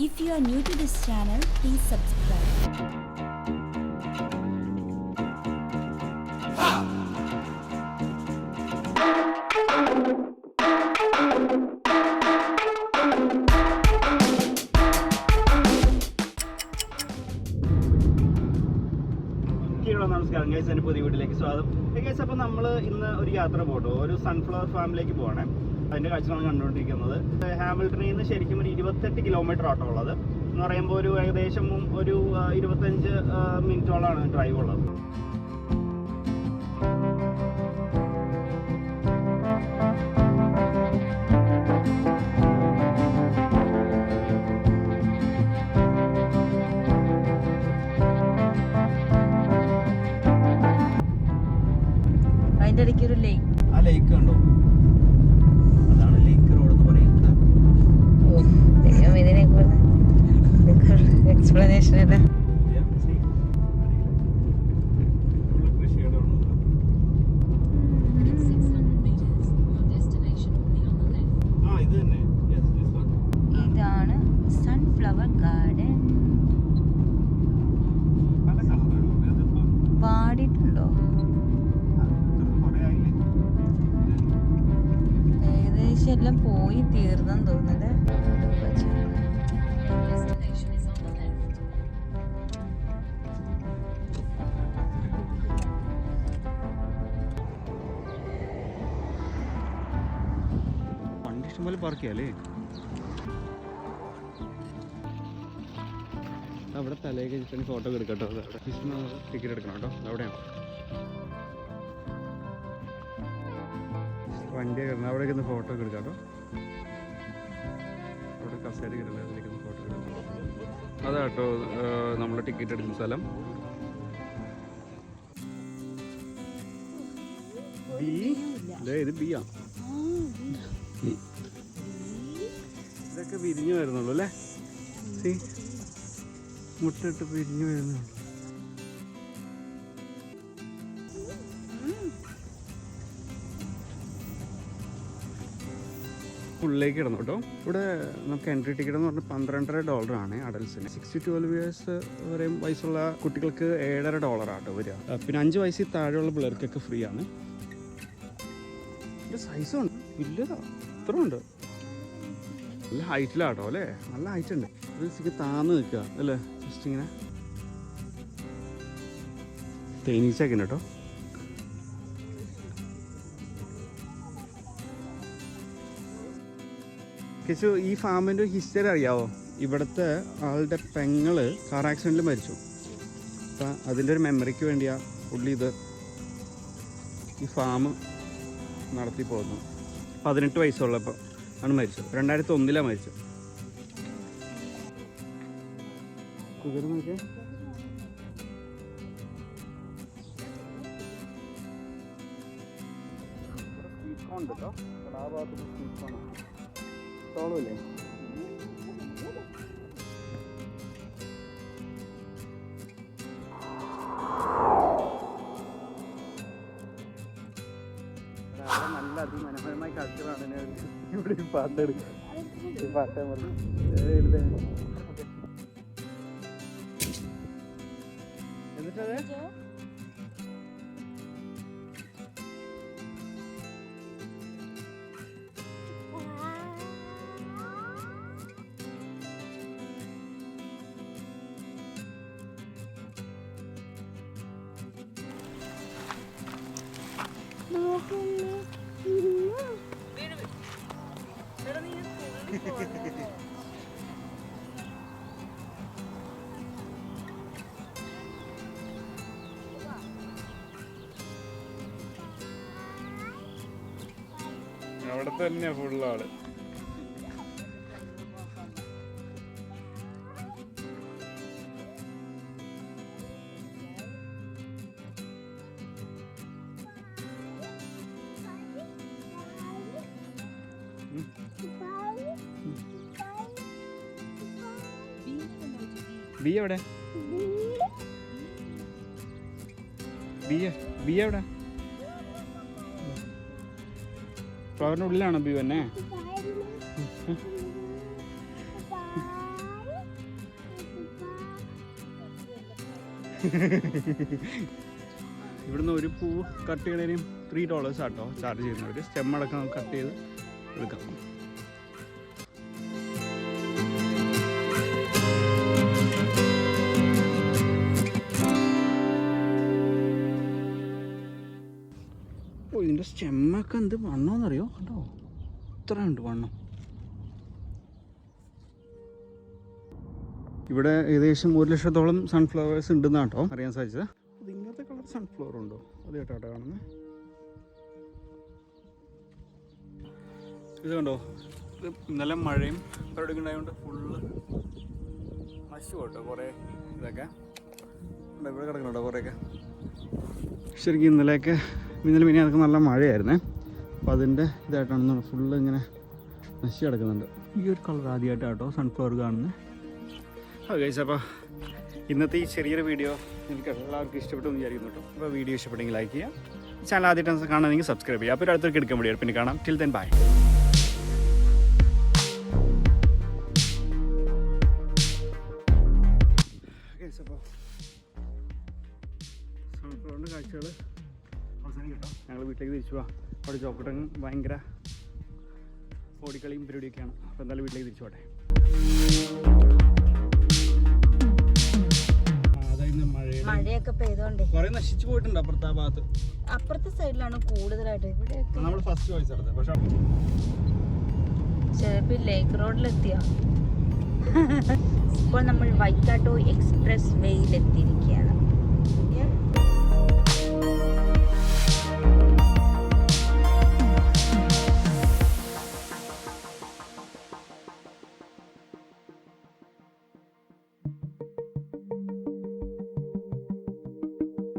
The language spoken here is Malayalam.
If you are new to this channel, please subscribe. നമസ്കാരം ഗൈസ്, എൻ്റെ പുതിയ വീട്ടിലേക്ക് സ്വാഗതം. ഗൈസ്, അപ്പോൾ നമ്മൾ ഇന്ന് ഒരു യാത്ര പോകട്ടോ, ഒരു സൺഫ്ലവർ ഫാമിലേക്ക് പോകണേ. അതിൻ്റെ കാഴ്ചകളാണ് കണ്ടുകൊണ്ടിരിക്കുന്നത്. ഹാമിൽട്ടണിൽ നിന്ന് ശരിക്കും ഒരു 28 കിലോമീറ്റർ ആട്ടോ ഉള്ളത്. എന്ന് പറയുമ്പോൾ ഒരു ഏകദേശം ഒരു 25 മിനിറ്റോളാണ് ഡ്രൈവ് ഉള്ളത്. ആ ലേക്ക് കണ്ടോ, അതാണ് ലേക്ക് റോഡ് എന്ന് പറയുന്നത്. എക്സ്പ്ലനേഷൻ അല്ലേ? ഇതാണ് സൺഫ്ലവർ ഗാർഡൻ. പാടിയിട്ടുണ്ടോ? ഏകദേശം എല്ലാം പോയി തീർന്നെന്ന് തോന്നുന്നത്. വണ്ടി ഇഷ്ടംപോലെ പാർക്ക് ചെയ്യാല്ലേ? അവിടെ തലയൊക്കെ വെച്ചിട്ട് ഫോട്ടോ എടുക്കട്ടോ. ടിക്കറ്റ് എടുക്കണം കേട്ടോ. അവിടെയാണ് വണ്ടി കിടന്നത്. അവിടേക്ക് ഒന്ന് ഫോട്ടോ ഒക്കെ എടുക്കാം കേട്ടോ. അവിടെ കസേര കിടന്നത്, അതിലേക്ക് ഒന്ന് ഫോട്ടോ എടുക്കാം. അതാ കേട്ടോ നമ്മൾ ടിക്കറ്റ് എടുക്കുന്ന സ്ഥലം. ഇത് ബി ആ. ഇതൊക്കെ വിരിഞ്ഞു വരുന്നുള്ളൂ അല്ലേ? മുട്ടിട്ട് പിരിഞ്ഞു വരുന്നു. ഉള്ളിലേക്ക് കിടന്നു കേട്ടോ. ഇവിടെ നമുക്ക് എൻട്രി ടിക്കറ്റ് എന്ന് പറഞ്ഞാൽ $12.5 അഡൽസിന്. 6 to 12 ഇയേഴ്സ് വരെയും വയസ്സുള്ള കുട്ടികൾക്ക് $7.5 ആട്ടോ വരിക. പിന്നെ 5 വയസ്സിൽ താഴെയുള്ള പിള്ളേർക്കൊക്കെ ഫ്രീ ആണ്. സൈസും ഉണ്ട്, ഇല്ലതാ ഇത്ര ഉണ്ട്. നല്ല ഹൈറ്റിലാട്ടോ അല്ലേ? നല്ല ഹൈറ്റ് ഉണ്ട്. ഇത് താന്ന് നിൽക്കുക അല്ലേ? ജസ്റ്റ് ഇങ്ങനെ തേനീച്ചൊക്കെ കേട്ടോ. ഈ ഫാമിൻ്റെ ഹിസ്റ്ററി അറിയാവോ? ഇവിടുത്തെ ആളുടെ പെങ്ങള് കാർ ആക്സിഡൻറ്റിൽ മരിച്ചു. അപ്പം അതിൻ്റെ ഒരു മെമ്മറിക്ക് വേണ്ടിയാ പുള്ളി ഈ ഫാം നടത്തി പോകുന്നു. 18 വയസ്സുള്ളപ്പോൾ ആണ് മരിച്ചത്. 2001 മരിച്ചത്. കുതിർന്നൊക്കെ സ്വീറ്റ് കോൺ കേട്ടോ. ആ ഭാഗത്ത് സ്വീറ്റ് കോണാണ്. തോളൂല്ലേ? നല്ല അതിമനോഹരമായ കാഴ്ചകളാണ്. ഇവിടെ ഒരു പാട്ടെടുക്കും. ഈ പാട്ടേ പറഞ്ഞു എന്നിട്ടത് അവിടെ തന്നെയാ ഫുള്ളാള്. ബി എവിടെ? ബി എവിടെ? ഫ്ലവറിൻ്റെ ഉള്ളിലാണോ ബി തന്നെ? ഇവിടുന്ന് ഒരു പൂ കട്ട് ചെയ്യണേനും $3 ആട്ടോ ചാർജ് ചെയ്യുന്നവർ. സ്റ്റെമ്മടക്കം നമുക്ക് കട്ട് ചെയ്ത് എടുക്കാം. ഓ, ഇതിൻ്റെ സ്റ്റെമ്മൊക്കെ എന്ത് വണ്ണമെന്നറിയോ? കേട്ടോ, ഇത്ര ഉണ്ട് വണ്ണം. ഇവിടെ ഏകദേശം 1,00,000-ഓളം സൺഫ്ലവേഴ്സ് ഉണ്ടെന്നാണ് കേട്ടോ അറിയാൻ സാധിച്ചത്. അത് ഇങ്ങനത്തെ കളർ സൺഫ്ലവർ ഉണ്ടോ? അത് കേട്ടോ കാണുന്നത്. ഇത് കണ്ടോ, ഇത് ഇന്നലെ മഴയും പരിപാടിയൊക്കെ ഉണ്ടായതുകൊണ്ട് ഫുള്ള് നശിച്ചു കേട്ടോ കുറേ ഇതൊക്കെ. ഇവിടെ കിടക്കുന്നുണ്ടോ കുറേയൊക്കെ. ശരിക്കും ഇന്നലെ മിനിയാനൊക്കെ നല്ല മഴയായിരുന്നേ. അപ്പോൾ അതിൻ്റെ ഇതായിട്ടാണ് ഫുള്ള് ഇങ്ങനെ നശിച്ച് കിടക്കുന്നുണ്ട്. ഈ ഒരു കളർ ആദ്യമായിട്ടാണ് കേട്ടോ സൺഫ്ലവർ കാണുന്നത്. ഗൈസ്, അപ്പോൾ ഇന്നത്തെ ഈ ചെറിയൊരു വീഡിയോ നിങ്ങൾക്ക് എല്ലാവർക്കും ഇഷ്ടപ്പെട്ടു എന്ന് വിചാരിക്കുന്നു കേട്ടോ. അപ്പോൾ വീഡിയോ ഇഷ്ടപ്പെട്ടെങ്കിൽ ലൈക്ക് ചെയ്യുക, ചാനൽ ആദ്യമായിട്ട് കാണാനെങ്കിൽ സബ്സ്ക്രൈബ് ചെയ്യുക. അപ്പോൾ ഒരു അടുത്തൊക്കെ എടുക്കാൻ വേണ്ടിയാണ്. പിന്നെ കാണാം. Till then bye. ഗൈസ്, അപ്പോൾ സൺഫ്ലവറിൻ്റെ കാഴ്ചകൾ അവസാനം കേട്ടോ. ഞങ്ങൾ വീട്ടിലേക്ക് തിരിച്ചു പോവാം. അവിടെ ചോക്കട്ടൻ ഭയങ്കര ഓടിക്കളിയും പരിപാടിയൊക്കെയാണ്. അപ്പോൾ എന്തായാലും വീട്ടിലേക്ക് തിരിച്ചു പോട്ടെ. മഴയൊക്കെ പെയ്തോണ്ടേ കുറെ നശിച്ചു പോയിട്ടുണ്ട് അപ്പുറത്തെ ആ ഭാഗത്ത്. അപ്പുറത്തെ സൈഡിലാണ് കൂടുതലായിട്ട്. ഇവിടെ നമ്മൾ ഫസ്റ്റ് ചോയ്സ് എടുത്തത്. പക്ഷെ ചിലപ്പോ ലേക്ക് റോഡിലെത്തിയ ഇപ്പോൾ നമ്മൾ വൈക്കാട്ടോ എക്സ്പ്രസ് വേയിലെത്തിയിരിക്കുകയാണ്.